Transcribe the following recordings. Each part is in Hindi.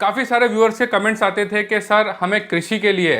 काफ़ी सारे व्यूअर्स के कमेंट्स आते थे कि सर हमें कृषि के लिए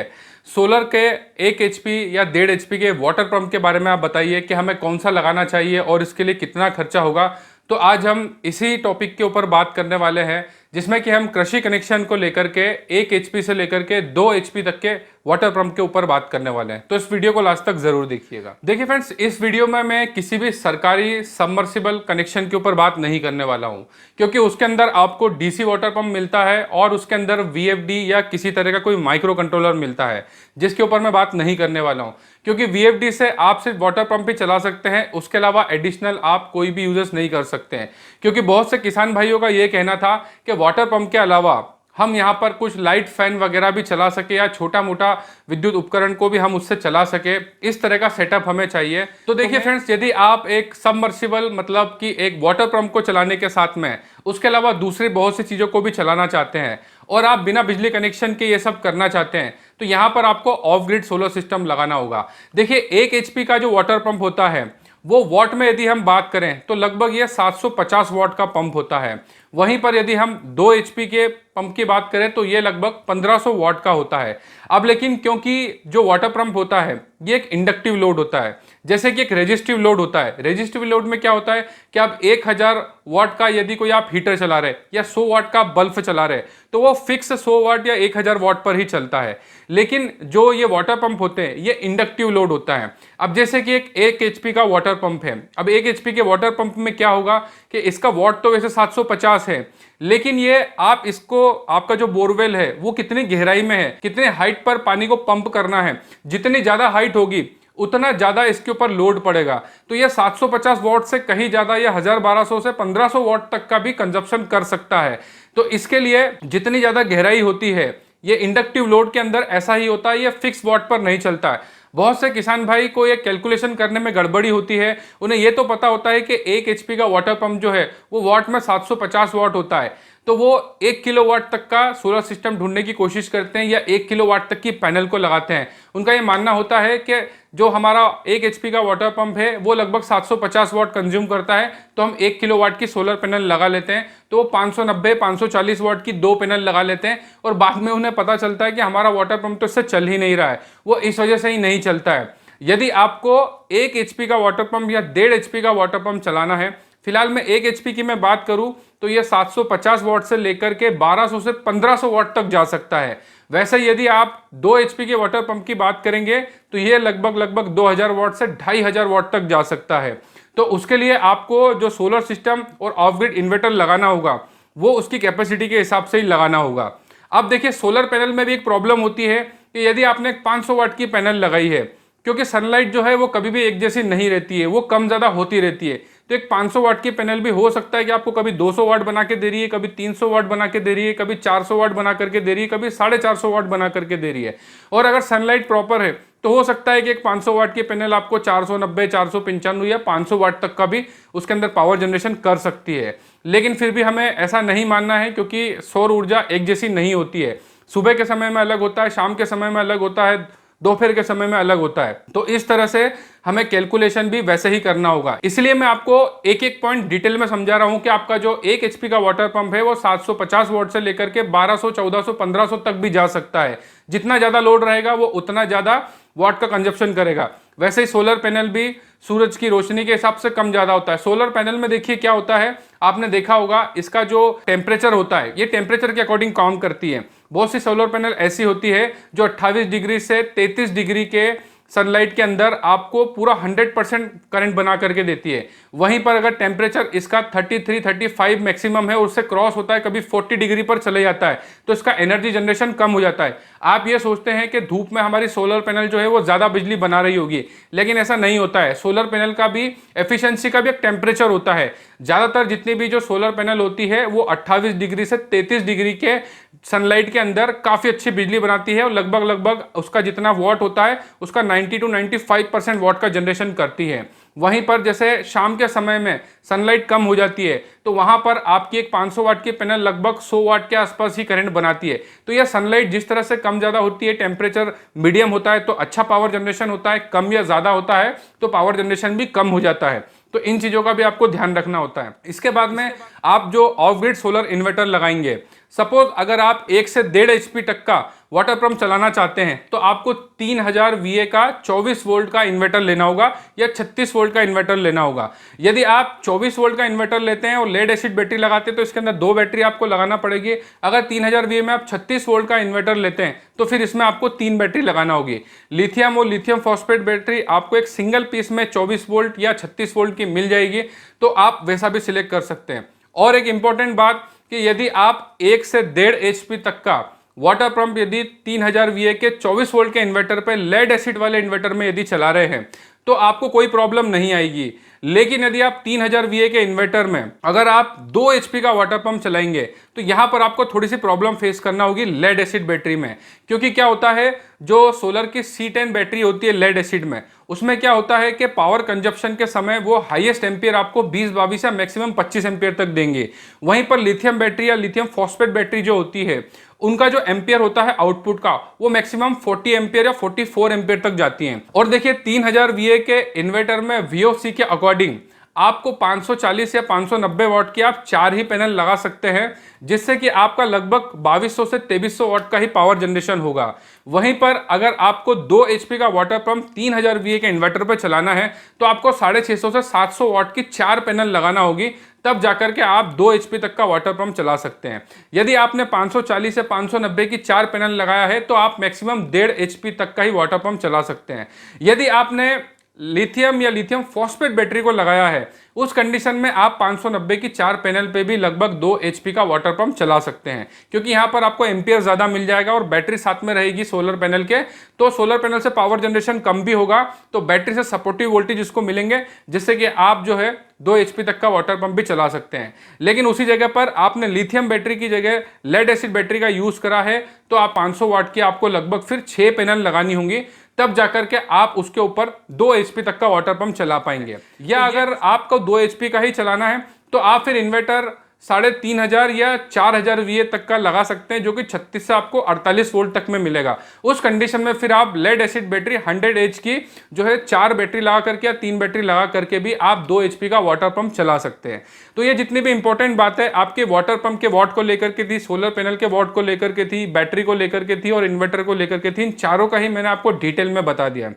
सोलर के 1 HP या 1.5 HP के वाटर पंप के बारे में आप बताइए कि हमें कौन सा लगाना चाहिए और इसके लिए कितना खर्चा होगा। तो आज हम इसी टॉपिक के ऊपर बात करने वाले हैं, जिसमें कि हम कृषि कनेक्शन को लेकर के 1 HP से लेकर के 2 HP तक के वाटर पंप के ऊपर बात करने वाले हैं। तो इस वीडियो को लास्ट तक जरूर देखिएगा। देखिए फ्रेंड्स, इस वीडियो में मैं किसी भी सरकारी सबमर्सिबल कनेक्शन के ऊपर बात नहीं करने वाला हूं, क्योंकि उसके अंदर आपको डीसी वाटर पंप मिलता है और उसके अंदर वीएफडी या किसी तरह का कोई माइक्रो कंट्रोलर मिलता है, जिसके ऊपर मैं बात नहीं करने वाला हूं। क्योंकि वीएफडी से आप सिर्फ वाटर पंप ही चला सकते हैं, उसके अलावा एडिशनल आप कोई भी यूजेस नहीं कर सकते हैं। क्योंकि बहुत से किसान भाइयों का ये कहना था कि वाटर पंप के अलावा हम यहाँ पर कुछ लाइट फैन वगैरह भी चला सके या छोटा मोटा विद्युत उपकरण को भी हम उससे चला सके, इस तरह का सेटअप हमें चाहिए। तो देखिए फ्रेंड्स, यदि आप एक सबमर्सिबल मतलब कि एक वाटर पंप को चलाने के साथ में उसके अलावा दूसरी बहुत सी चीज़ों को भी चलाना चाहते हैं और आप बिना बिजली कनेक्शन के ये सब करना चाहते हैं, तो यहाँ पर आपको ऑफ ग्रिड सोलर सिस्टम लगाना होगा। देखिए 1 HP का जो वाटर पंप होता है वो वॉट में यदि हम बात करें तो लगभग ये 750 वॉट का पंप होता है। वहीं पर यदि हम 2 HP के पंप की बात करें तो ये लगभग 1500 वॉट का होता है। अब लेकिन क्योंकि जो वाटर पंप होता है ये एक इंडक्टिव लोड होता है, जैसे कि एक रेजिस्टिव लोड होता है। रेजिस्टिव लोड में क्या होता है कि आप 1000 वॉट का यदि कोई आप हीटर चला रहे या 100 वॉट का बल्ब चला रहे तो वो फिक्स 100 वॉट या 1000 वॉट पर ही चलता है। लेकिन जो ये वाटर पंप होते हैं ये इंडक्टिव लोड होता है। अब जैसे कि एक 1 HP का वाटर पंप है, अब 1 HP के वाटर पंप में क्या होगा कि इसका वॉट तो वैसे 750 है, लेकिन ये आप इसको आपका जो बोरवेल है वो कितनी गहराई में है, कितने हाइट पर पानी को पंप करना है, जितनी ज्यादा हाइट होगी उतना ज्यादा इसके ऊपर लोड पड़ेगा। तो ये 750 वॉट से कहीं ज्यादा या 1200 से 1500 वॉट तक का भी कंजप्शन कर सकता है। तो इसके लिए जितनी ज्यादा गहराई होती है ये इंडक्टिव लोड के अंदर ऐसा ही होता है, ये फिक्स वॉट पर नहीं चलता है। बहुत से किसान भाई को ये कैलकुलेशन करने में गड़बड़ी होती है। उन्हें ये तो पता होता है कि 1 HP का वाटर पंप जो है वो वॉट में 750 वॉट होता है, तो वो 1 किलोवाट तक का सोलर सिस्टम ढूंढने की कोशिश करते हैं या 1 किलोवाट तक की पैनल को लगाते हैं। उनका ये मानना होता है कि जो हमारा 1 HP का वाटर पंप है वो लगभग 750 वॉट कंज्यूम करता है, तो हम 1 किलोवाट की सोलर पैनल लगा लेते हैं, तो वो 590-540 वॉट की 2 पैनल लगा लेते हैं। और बाद में उन्हें पता चलता है कि हमारा वाटर पंप तो इससे चल ही नहीं रहा है, वो इस वजह से ही नहीं चलता है। यदि आपको 1 HP का वाटर पंप या 1.5 HP का वाटर पंप चलाना है, फिलहाल मैं 1 HP की मैं बात करूं तो ये 750 वॉट से लेकर के 1200 से 1500 वॉट तक जा सकता है। वैसे यदि आप 2 HP के वाटर पंप की बात करेंगे तो ये लगभग 2000 वॉट से 2500 वॉट तक जा सकता है। तो उसके लिए आपको जो सोलर सिस्टम और ऑफ ग्रिड इन्वर्टर लगाना होगा वो उसकी कैपेसिटी के हिसाब से ही लगाना होगा। अब देखिए सोलर पैनल में भी एक प्रॉब्लम होती है कि यदि आपने 500 वाट की पैनल लगाई है, क्योंकि सनलाइट जो है वो कभी भी एक जैसी नहीं रहती है, वो कम ज़्यादा होती रहती है। तो एक 500 वाट की पैनल भी हो सकता है कि आपको कभी 200 वाट बना के दे रही है, कभी 300 वाट बना के दे रही है, कभी 400 वाट बना करके दे रही है, कभी 450 वाट बना करके दे रही है। और अगर सनलाइट प्रॉपर है तो हो सकता है कि एक 500 वाट की पैनल आपको 490, 495 या 500 वाट तक का भी उसके अंदर पावर जनरेशन कर सकती है। लेकिन फिर भी हमें ऐसा नहीं मानना है, क्योंकि सौर ऊर्जा एक जैसी नहीं होती है। सुबह के समय में अलग होता है, शाम के समय में अलग होता है, दोपहर के समय में अलग होता है। तो इस तरह से हमें कैलकुलेशन भी वैसे ही करना होगा। इसलिए मैं आपको एक एक पॉइंट डिटेल में समझा रहा हूं कि आपका जो 1 HP का वाटर पंप है वो 750 वॉट से लेकर के 1200, 1400, 1500 तक भी जा सकता है। जितना ज्यादा लोड रहेगा वो उतना ज्यादा वॉट का कंजप्शन करेगा। वैसे ही सोलर पैनल भी सूरज की रोशनी के हिसाब से कम ज्यादा होता है। सोलर पैनल में देखिए क्या होता है, आपने देखा होगा इसका जो टेम्परेचर होता है ये टेम्परेचर के अकॉर्डिंग काम करती है। बहुत सी सोलर पैनल ऐसी होती है जो 28 डिग्री से 33 डिग्री के सनलाइट के अंदर आपको पूरा 100% करंट बना करके देती है। वहीं पर अगर टेम्परेचर इसका 33, 35 मैक्सिमम है और उससे क्रॉस होता है, कभी 40 डिग्री पर चले जाता है, तो इसका एनर्जी जनरेशन कम हो जाता है। आप ये सोचते हैं कि धूप में हमारी सोलर पैनल जो है वो ज़्यादा बिजली बना रही होगी, लेकिन ऐसा नहीं होता है। सोलर पैनल का भी एफिशिएंसी का भी एक टेम्परेचर होता है। ज़्यादातर जितनी भी जो सोलर पैनल होती है वो 28 डिग्री से 33 डिग्री के सनलाइट के अंदर काफ़ी अच्छी बिजली बनाती है और लगभग उसका जितना वॉट होता है उसका 90 to 95% वॉट का जनरेशन करती है। वहीं पर जैसे शाम के समय में सनलाइट कम हो जाती है तो वहां पर आपकी एक 500 वाट की पैनल लगभग 100 वाट के आसपास ही करंट बनाती है। तो यह सनलाइट जिस तरह से कम ज़्यादा होती है, टेम्परेचर मीडियम होता है तो अच्छा पावर जनरेशन होता है, कम या ज़्यादा होता है तो पावर जनरेशन भी कम हो जाता है। तो इन चीज़ों का भी आपको ध्यान रखना होता है। इसके बाद में आप जो ऑफ ग्रिड सोलर इन्वर्टर लगाएंगे, सपोज अगर आप 1 से 1.5 HP तक का वाटर पंप चलाना चाहते हैं तो आपको 3000 VA का 24 वोल्ट का इन्वर्टर लेना होगा या 36 वोल्ट का इन्वर्टर लेना होगा। यदि आप 24 वोल्ट का इन्वर्टर लेते हैं और लेड एसिड बैटरी लगाते हैं तो इसके अंदर 2 बैटरी आपको लगाना पड़ेगी। अगर 3000 VA में आप 36 वोल्ट का इन्वर्टर लेते हैं तो फिर इसमें आपको 3 बैटरी लगाना होगी। लिथियम और लिथियम फॉस्फेट बैटरी आपको एक सिंगल पीस में 24 वोल्ट या 36 वोल्ट की मिल जाएगी, तो आप वैसा भी सिलेक्ट कर सकते हैं। और एक इंपॉर्टेंट बात कि यदि आप 1 से 1.5 HP तक का वाटर पंप यदि 3000 VA के 24 वोल्ट के इन्वर्टर पे लेड एसिड वाले इन्वर्टर में यदि चला रहे हैं तो आपको कोई प्रॉब्लम नहीं आएगी। लेकिन यदि आप 3000 VA के इन्वर्टर में अगर आप 2 HP का वाटर पंप चलाएंगे तो यहां पर आपको थोड़ी सी प्रॉब्लम फेस करना होगी लेड एसिड बैटरी में। क्योंकि क्या होता है, जो सोलर की C10 बैटरी होती है लेड एसिड में, उसमें क्या होता है कि पावर कंजप्शन के समय वो हाईएस्ट एम्पियर आपको 20-22 या मैक्सिमम 25 एम्पियर तक देंगे। वहीं पर लिथियम बैटरी या लिथियम फॉस्फेट बैटरी जो होती है उनका जो एम्पियर होता है आउटपुट का वो मैक्सिमम 40 एम्पियर या 44 एम्पियर तक जाती हैं। और देखिए 3000 VA के इन्वर्टर में VOC के अकॉर्डिंग आपको 540 या 590 वाट की आप 4 ही पैनल लगा सकते हैं, जिससे कि आपका लगभग 2200 से 2300 वाट का ही पावर जनरेशन होगा। वहीं पर अगर आपको 2 HP का वाटर पंप 3000 VA के इन्वर्टर पर चलाना है तो आपको 650 से 700 वाट की 4 पैनल लगाना होगी, तब जाकर के आप 2 HP तक का वाटर पंप चला सकते हैं। यदि आपने 540 से 590 की 4 पैनल लगाया है तो आप मैक्सिमम 1.5 HP तक का ही वाटर पंप चला सकते हैं। यदि आपने लिथियम या लिथियम फॉस्फेट बैटरी को लगाया है उस कंडीशन में आप 590 की 4 पैनल पे भी लगभग 2 HP का वाटर पंप चला सकते हैं, क्योंकि यहाँ पर आपको एम्पियर ज़्यादा मिल जाएगा और बैटरी साथ में रहेगी सोलर पैनल के, तो सोलर पैनल से पावर जनरेशन कम भी होगा तो बैटरी से सपोर्टिव वोल्टेज इसको मिलेंगे, जिससे कि आप जो है 2 HP तक का वाटर पंप भी चला सकते हैं। लेकिन उसी जगह पर आपने लिथियम बैटरी की जगह लेड एसिड बैटरी का यूज़ करा है तो आप 500 वाट की आपको लगभग फिर 6 पैनल लगानी होंगी, तब जाकर के आप उसके ऊपर 2 HP तक का वाटर पंप चला पाएंगे। या अगर आपको 2 HP का ही चलाना है तो आप फिर इन्वर्टर 3500 या 4000 VA तक का लगा सकते हैं, जो कि 36 से आपको 48 वोल्ट तक में मिलेगा। उस कंडीशन में फिर आप लेड एसिड बैटरी 100H की जो है 4 बैटरी लगा करके या 3 बैटरी लगा करके भी आप 2 HP का वाटर पंप चला सकते हैं। तो ये जितनी भी इंपॉर्टेंट बात है आपके वाटर पंप के वॉट को लेकर के थी, सोलर पैनल के वॉट को लेकर के थी, बैटरी को लेकर के थी और इन्वर्टर को लेकर के थी, इन चारों का ही मैंने आपको डिटेल में बता दिया।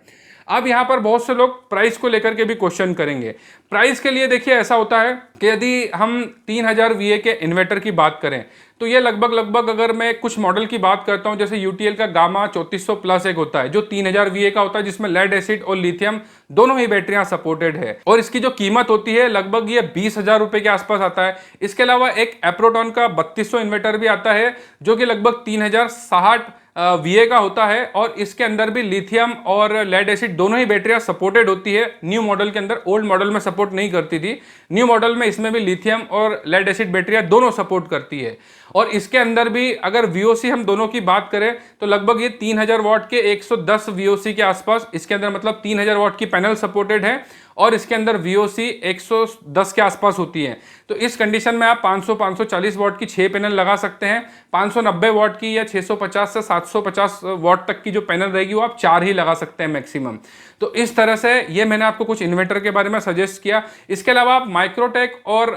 अब यहाँ पर बहुत से लोग प्राइस को लेकर के भी क्वेश्चन करेंगे। प्राइस के लिए देखिए ऐसा होता है कि यदि हम 3000 VA के इन्वर्टर की बात करें तो ये लगभग अगर मैं कुछ मॉडल की बात करता हूँ, जैसे UTL का गामा 3400 प्लस एक होता है जो 3000 VA का होता है, जिसमें लेड एसिड और लिथियम दोनों ही बैटरियां सपोर्टेड है और इसकी जो कीमत होती है लगभग ये 20,000 रुपए के आसपास आता है। इसके अलावा एक एप्रोटॉन का 3200 इन्वर्टर भी आता है जो कि लगभग 3060 VA का होता है और इसके अंदर भी लिथियम और लेड एसिड दोनों ही बैटरियां सपोर्टेड होती है। न्यू मॉडल के अंदर, ओल्ड मॉडल में सपोर्ट नहीं करती थी, न्यू मॉडल में इसमें भी लिथियम और लेड एसिड बैटरियां दोनों सपोर्ट करती है। और इसके अंदर भी अगर VOC हम दोनों की बात करें तो लगभग ये 3000 वाट के 110 VOC के आसपास, इसके अंदर मतलब 3000 वाट की पैनल सपोर्टेड है और इसके अंदर VOC 110 के आसपास होती है। तो इस कंडीशन में आप 500-540 वाट की 6 पैनल लगा सकते हैं। 590 वाट की या 650 से 750 वाट तक की जो पैनल रहेगी वो आप 4 ही लगा सकते हैं मैक्सिमम। तो इस तरह से ये मैंने आपको कुछ इन्वर्टर के बारे में सजेस्ट किया। इसके अलावा आप माइक्रोटेक और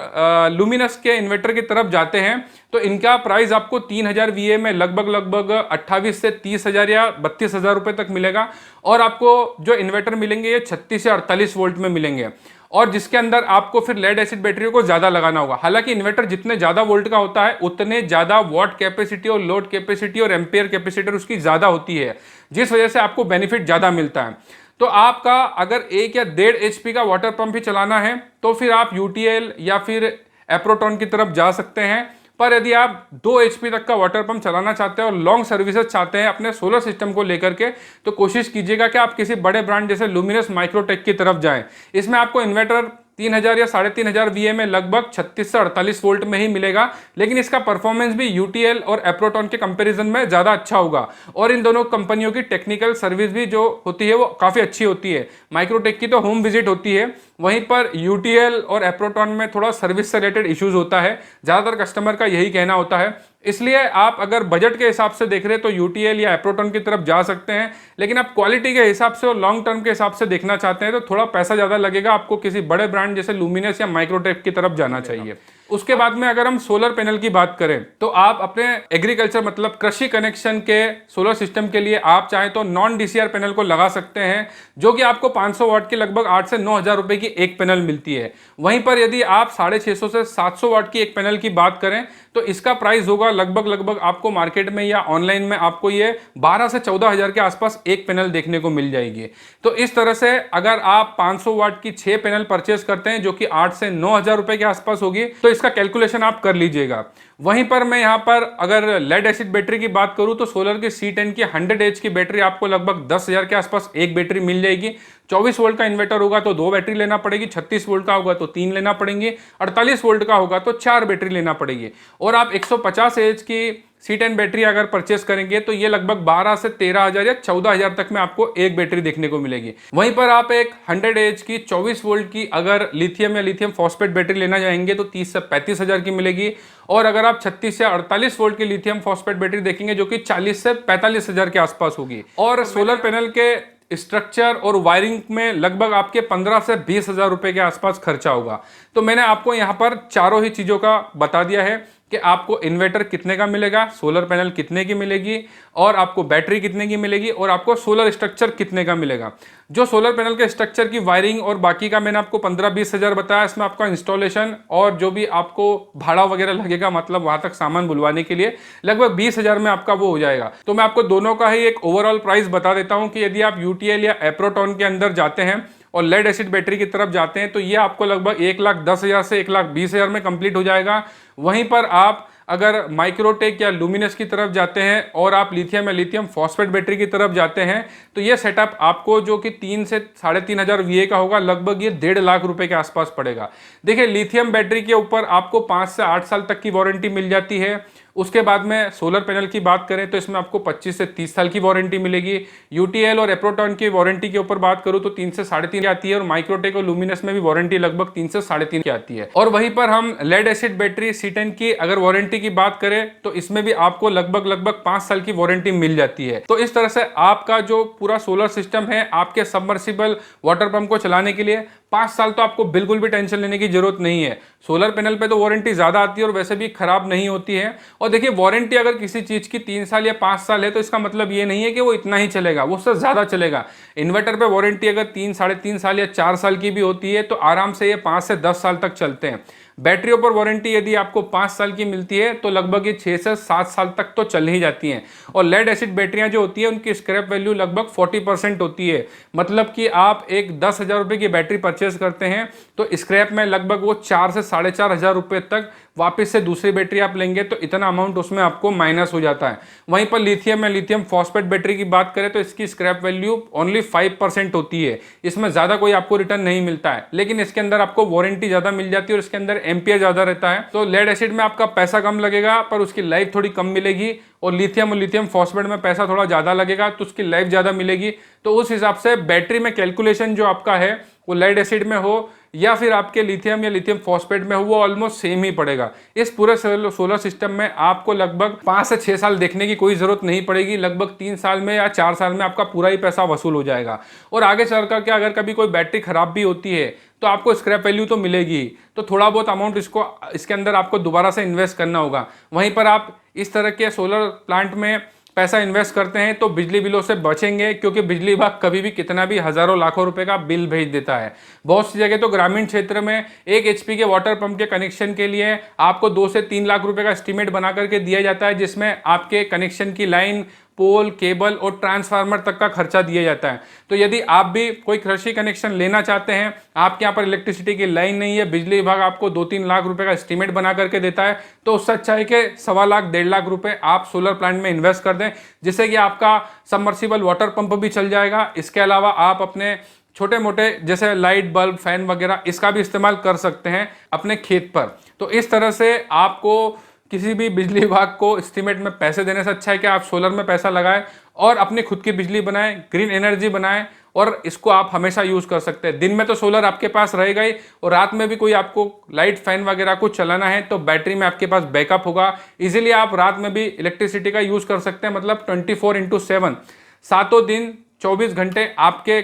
लुमिनस के इन्वर्टर की तरफ जाते हैं तो इनका प्राइस आपको 3000 VA में लगभग 28 से 30,000 या 32,000 रुपए तक मिलेगा और आपको जो इन्वर्टर मिलेंगे ये 36 से 48 वोल्ट में मिलेंगे और जिसके अंदर आपको फिर लेड एसिड बैटरी को ज्यादा लगाना होगा। हालांकि इन्वर्टर जितने ज्यादा वोल्ट का होता है उतने ज्यादा वॉट कैपेसिटी और लोड कैपेसिटी और एम्पियर कैपेसिटी उसकी ज्यादा होती है, जिस वजह से आपको बेनिफिट ज्यादा मिलता है। तो आपका अगर 1 या 1.5 HP का वाटर पंप ही चलाना है तो फिर आप UTL या फिर एप्रोटॉन की तरफ जा सकते हैं। पर यदि आप 2 HP तक का वाटर पंप चलाना चाहते हैं और लॉन्ग सर्विसेज चाहते हैं अपने सोलर सिस्टम को लेकर के, तो कोशिश कीजिएगा कि आप किसी बड़े ब्रांड जैसे लुमिनस माइक्रोटेक की तरफ जाएं। इसमें आपको इन्वर्टर 3000 या 3500 VA में लगभग 36 से 48 वोल्ट में ही मिलेगा, लेकिन इसका परफॉर्मेंस भी UTL और एप्रोटॉन के कंपैरिजन में ज़्यादा अच्छा होगा और इन दोनों कंपनियों की टेक्निकल सर्विस भी जो होती है वो काफ़ी अच्छी होती है। माइक्रोटेक की तो होम विजिट होती है, वहीं पर UTL और एप्रोटॉन में थोड़ा सर्विस से रिलेटेड इश्यूज होता है, ज़्यादातर कस्टमर का यही कहना होता है। इसलिए आप अगर बजट के हिसाब से देख रहे हैं तो UTL या एप्रोटॉन की तरफ जा सकते हैं, लेकिन आप क्वालिटी के हिसाब से और लॉन्ग टर्म के हिसाब से देखना चाहते हैं तो थोड़ा पैसा ज़्यादा लगेगा, आपको किसी बड़े ब्रांड जैसे लुमिनस या माइक्रोटेक की तरफ जाना चाहिए। उसके बाद में अगर हम सोलर पैनल की बात करें तो आप अपने एग्रीकल्चर मतलब कृषि कनेक्शन के सोलर सिस्टम के लिए आप चाहें तो नॉन डीसीआर पैनल को लगा सकते हैं, जो कि आपको 500 वाट की लगभग 8 से 9 हज़ार रुपए की एक पैनल मिलती है। वहीं पर यदि आप 650 से 700 वाट की एक पैनल की बात करें तो इसका प्राइस होगा लगभग आपको मार्केट में या ऑनलाइन में आपको ये 12 से 14 हज़ार के आसपास एक पैनल देखने को मिल जाएगी। तो इस तरह से अगर आप 500 वाट की 6 पैनल परचेस करते हैं जो कि 8 से 9 हज़ार रुपए के आसपास होगी, तो इसका कैलकुलेशन आप कर लीजिएगा। वहीं पर मैं यहां पर अगर लेड एसिड बैटरी की बात करूं तो सोलर की C10 की 100 एच की बैटरी आपको लगभग 10,000 के आसपास एक बैटरी मिल जाएगी। 24 वोल्ट का इन्वर्टर होगा तो 2 बैटरी लेना पड़ेगी, 36 वोल्ट का होगा तो 3 लेना पड़ेंगे, 48 वोल्ट का होगा तो 4 बैटरी लेना पड़ेगी। और आप 150 एच की C10 बैटरी अगर परचेस करेंगे तो ये लगभग 12 से 13,000 या 14,000 तक में आपको एक बैटरी देखने को मिलेगी। वहीं पर आप एक 100 एच की 24 वोल्ट की अगर लिथियम या लिथियम फॉस्फेट बैटरी लेना चाहेंगे तो 30 से 35,000 की मिलेगी। और अगर आप 36 से 48 वोल्ट की लिथियम फॉस्फेट बैटरी देखेंगे जो कि 40 से 45,000 के आसपास होगी। और सोलर पैनल के स्ट्रक्चर और वायरिंग में लगभग आपके 15 से 20,000 रुपए के आसपास खर्चा होगा। तो मैंने आपको यहाँ पर चारों ही चीज़ों का बता दिया है कि आपको इन्वर्टर कितने का मिलेगा, सोलर पैनल कितने की मिलेगी, और आपको बैटरी कितने की मिलेगी, और आपको सोलर स्ट्रक्चर कितने का मिलेगा। जो सोलर पैनल के स्ट्रक्चर की वायरिंग और बाकी का मैंने आपको 15-20 हज़ार बताया, इसमें आपका इंस्टॉलेशन और जो भी आपको भाड़ा वगैरह लगेगा मतलब वहां तक सामान बुलवाने के लिए लगभग 20,000 में आपका वो हो जाएगा। तो मैं आपको दोनों का ही एक ओवरऑल प्राइस बता देता हूं कि यदि आप यूटीएल या एप्रोटॉन के अंदर जाते हैं और लेड एसिड बैटरी की तरफ जाते हैं तो ये आपको लगभग 1,10,000 से 1,20,000 में कंप्लीट हो जाएगा। वहीं पर आप अगर माइक्रोटेक या लुमिनस की तरफ जाते हैं और आप लिथियम या लिथियम फॉस्फेट बैटरी की तरफ जाते हैं तो ये सेटअप आपको जो कि 3 से 3,500 VA का होगा, लगभग ये 1.5 लाख रुपए के आसपास पड़ेगा। देखिए लिथियम बैटरी के ऊपर आपको 5 से 8 साल तक की वारंटी मिल जाती है। उसके बाद में सोलर पैनल की बात करें तो इसमें आपको 25 से 30 साल की वारंटी मिलेगी। यूटीएल और एप्रोटॉन की वारंटी के ऊपर बात करूं तो 3 से 3.5 की आती है, और माइक्रोटेक और लुमिनस में भी वारंटी लगभग 3 से 3.5 की आती है। और वहीं पर हम लेड एसिड बैटरी C10 की अगर वारंटी की बात करें तो इसमें भी आपको लगभग 5 साल की वारंटी मिल जाती है। तो इस तरह से आपका जो पूरा सोलर सिस्टम है आपके सबमर्सिबल वाटर पंप को चलाने के लिए 5 साल तो आपको बिल्कुल भी टेंशन लेने की जरूरत नहीं है। सोलर पैनल पे तो वारंटी ज्यादा आती है और वैसे भी खराब नहीं होती है। और देखिए वारंटी अगर किसी चीज की 3 साल या 5 साल है तो इसका मतलब ये नहीं है कि वो इतना ही चलेगा, वो उससे ज्यादा चलेगा। इन्वर्टर पे वारंटी अगर 3, 3.5 साल या 4 साल की भी होती है तो आराम से ये 5 से 10 साल तक चलते हैं। बैटरियों पर वारंटी यदि आपको 5 साल की मिलती है तो लगभग ये 6 से 7 साल तक तो चल ही जाती हैं। और लेड एसिड बैटरियां जो होती है उनकी स्क्रैप वैल्यू लगभग 40% होती है। मतलब कि आप एक 10,000 रुपए की बैटरी परचेज करते हैं तो स्क्रैप में लगभग वो 4 से 4,500 रुपए तक वापस से दूसरी बैटरी आप लेंगे तो इतना अमाउंट उसमें आपको माइनस हो जाता है। वहीं पर लिथियम या लिथियम फॉस्फेट बैटरी की बात करें तो इसकी स्क्रैप वैल्यू ओनली 5% होती है। इसमें ज़्यादा कोई आपको रिटर्न नहीं मिलता है, लेकिन इसके अंदर आपको वारंटी ज़्यादा मिल जाती है और इसके अंदर एम्पियर ज़्यादा रहता है। तो लेड एसिड में आपका पैसा कम लगेगा पर उसकी लाइफ थोड़ी कम मिलेगी, और लिथियम फॉस्फेट में पैसा थोड़ा ज़्यादा लगेगा तो उसकी लाइफ ज़्यादा मिलेगी। तो उस हिसाब से बैटरी में कैलकुलेशन जो आपका है वो लेड एसिड में हो या फिर आपके लिथियम या लिथियम फॉस्फेट में हो वो ऑलमोस्ट सेम ही पड़ेगा। इस पूरे सोलर सिस्टम में आपको लगभग 5 से 6 साल देखने की कोई जरूरत नहीं पड़ेगी। लगभग 3 साल में या 4 साल में आपका पूरा ही पैसा वसूल हो जाएगा। और आगे चल कर के अगर कभी कोई बैटरी खराब भी होती है तो आपको स्क्रैप वैल्यू तो मिलेगी, तो थोड़ा बहुत अमाउंट इसके अंदर आपको दोबारा से इन्वेस्ट करना होगा। वहीं पर आप इस तरह के सोलर प्लांट में पैसा इन्वेस्ट करते हैं तो बिजली बिलों से बचेंगे, क्योंकि बिजली विभाग कभी भी कितना भी हजारों लाखों रुपए का बिल भेज देता है। बहुत सी जगह तो ग्रामीण क्षेत्र में 1 HP के वाटर पंप के कनेक्शन के लिए आपको 2 से 3 लाख रुपए का एस्टीमेट बना करके दिया जाता है, जिसमें आपके कनेक्शन की लाइन, पोल, केबल और ट्रांसफार्मर तक का खर्चा दिया जाता है। तो यदि आप भी कोई कृषि कनेक्शन लेना चाहते हैं, आपके यहाँ पर इलेक्ट्रिसिटी की लाइन नहीं है, बिजली विभाग आपको 2-3 लाख रुपए का एस्टीमेट बना करके देता है, तो उससे अच्छा है कि 1.25 लाख 1.5 लाख रुपए आप सोलर प्लांट में इन्वेस्ट कर दें, जिससे कि आपका सबमर्सिबल वाटर पंप भी चल जाएगा। इसके अलावा आप अपने छोटे मोटे जैसे लाइट, बल्ब, फैन वगैरह इसका भी इस्तेमाल कर सकते हैं अपने खेत पर। तो इस तरह से आपको किसी भी बिजली विभाग को एस्टीमेट में पैसे देने से अच्छा है कि आप सोलर में पैसा लगाएं और अपनी खुद की बिजली बनाएं, ग्रीन एनर्जी बनाएं, और इसको आप हमेशा यूज कर सकते हैं। दिन में तो सोलर आपके पास रहेगा ही, और रात में भी कोई आपको लाइट, फैन वगैरह को चलाना है तो बैटरी में आपके पास बैकअप होगा। इजीली आप रात में भी इलेक्ट्रिसिटी का यूज कर सकते हैं। मतलब 24/7 सातों दिन 24 घंटे आपके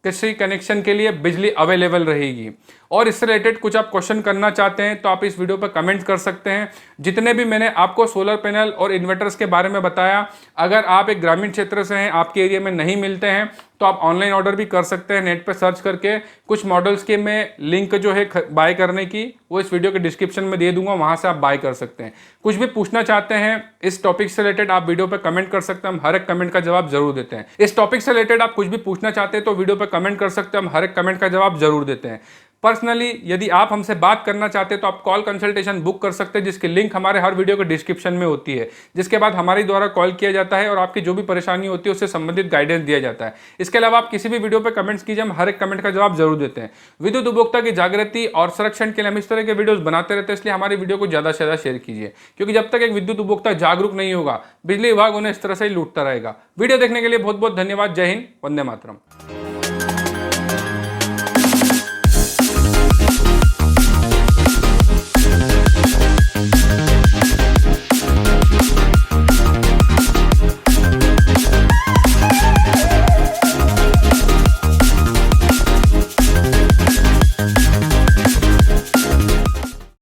कृषि कनेक्शन के लिए बिजली अवेलेबल रहेगी। और इससे रिलेटेड कुछ आप क्वेश्चन करना चाहते हैं तो आप इस वीडियो पर कमेंट कर सकते हैं। जितने भी मैंने आपको सोलर पैनल और इन्वर्टर्स के बारे में बताया, अगर आप एक ग्रामीण क्षेत्र से हैं, आपके एरिया में नहीं मिलते हैं, तो आप ऑनलाइन ऑर्डर भी कर सकते हैं नेट पे सर्च करके। कुछ मॉडल्स के मैं लिंक जो है बाय करने की वो इस वीडियो के डिस्क्रिप्शन में दे दूंगा, वहां से आप बाय कर सकते हैं। कुछ भी पूछना चाहते हैं इस टॉपिक से रिलेटेड आप वीडियो पे कमेंट कर सकते हैं, हम हर एक कमेंट का जवाब जरूर देते हैं। इस टॉपिक से रिलेटेड आप कुछ भी पूछना चाहते हैं तो वीडियो पे कमेंट कर सकते हैं, हम हर एक कमेंट का जवाब जरूर देते हैं। पर्सनली यदि आप हमसे बात करना चाहते हैं तो आप कॉल कंसल्टेशन बुक कर सकते हैं, जिसकी लिंक हमारे हर वीडियो के डिस्क्रिप्शन में होती है, जिसके बाद हमारे द्वारा कॉल किया जाता है और आपकी जो भी परेशानी होती है उससे संबंधित गाइडेंस दिया जाता है। इसके अलावा आप किसी भी वीडियो पर कमेंट्स कीजिए, हम हर एक कमेंट का जवाब जरूर देते हैं। विद्युत उपभोक्ता की जागृति और संरक्षण के लिए हम इस तरह के वीडियोस बनाते रहते हैं, इसलिए हमारी वीडियो को ज्यादा से ज्यादा शेयर कीजिए, क्योंकि जब तक एक विद्युत उपभोक्ता जागरूक नहीं होगा, बिजली विभाग उन्हें इस तरह से ही लूटता रहेगा। वीडियो देखने के लिए बहुत बहुत धन्यवाद। जय हिंद, वंदे मातरम।